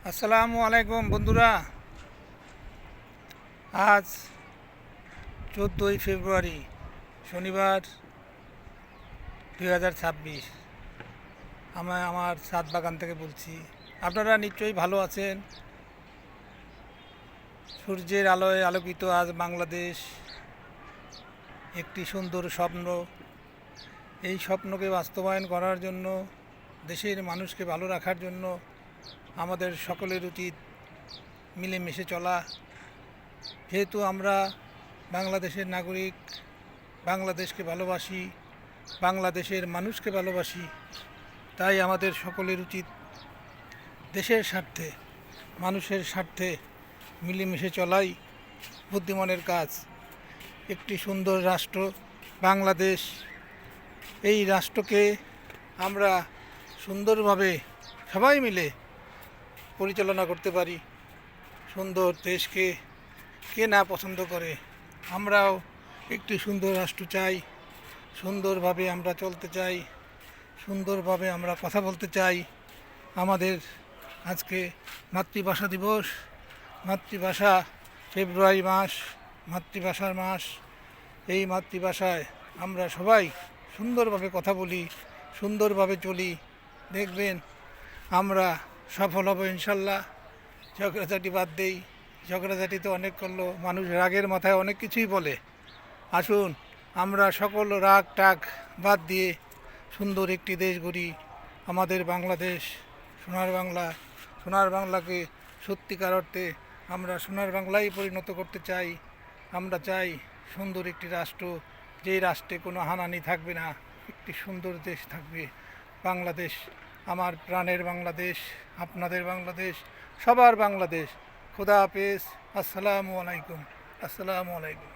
আসসালামু আলাইকুম বন্ধুরা। আজ 14ই ফেব্রুয়ারি শনিবার 2026। আমি আমার ছাদ বাগান থেকে বলছি। আপনারা নিশ্চয়ই ভালো আছেন। সূর্যের আলোয় আলোকিত আজ বাংলাদেশ একটি সুন্দর স্বপ্ন। এই স্বপ্নকে বাস্তবায়ন করার জন্য, দেশের মানুষকে ভালো রাখার জন্য আমাদের সকলের উচিত মিলেমিশে চলা। যেহেতু আমরা বাংলাদেশের নাগরিক, বাংলাদেশকে ভালোবাসি, বাংলাদেশের মানুষকে ভালোবাসি, তাই আমাদের সকলের উচিত দেশের স্বার্থে, মানুষের স্বার্থে মিলেমিশে চলাই বুদ্ধিমানের কাজ। একটি সুন্দর রাষ্ট্র বাংলাদেশ, এই রাষ্ট্রকে আমরা সুন্দরভাবে সবাই মিলে পরিচালনা করতে পারি। সুন্দর দেশকে কে না পছন্দ করে? আমরাও একটি সুন্দর রাষ্ট্র চাই, সুন্দরভাবে আমরা চলতে চাই, সুন্দরভাবে আমরা কথা বলতে চাই। আমাদের আজকে মাতৃভাষা দিবস। মাতৃভাষা ফেব্রুয়ারি মাস, মাতৃভাষার মাস। এই মাতৃভাষায় আমরা সবাই সুন্দরভাবে কথা বলি, সুন্দরভাবে চলি, দেখবেন আমরা সফল হব ইনশাল্লাহ। ঝগড়াঝাটি বাদ দেই। ঝগড়াঝাটি তো অনেক করলো, মানুষ রাগের মাথায় অনেক কিছুই বলে। আসুন আমরা সকল রাগ টাগ বাদ দিয়ে সুন্দর একটি দেশ গড়ি। আমাদের বাংলাদেশ সোনার বাংলা। সোনার বাংলাকে সত্যিকার অর্থে আমরা সোনার বাংলায় পরিণত করতে চাই। আমরা চাই সুন্দর একটি রাষ্ট্র, যেই রাষ্ট্রে কোনো হানানি থাকবে না, একটি সুন্দর দেশ থাকবে বাংলাদেশ। আমার প্রাণের বাংলাদেশ, আপনাদের বাংলাদেশ, সবার বাংলাদেশ। খোদা হাফেজ। আসসালামু আলাইকুম। আসসালামু আলাইকুম।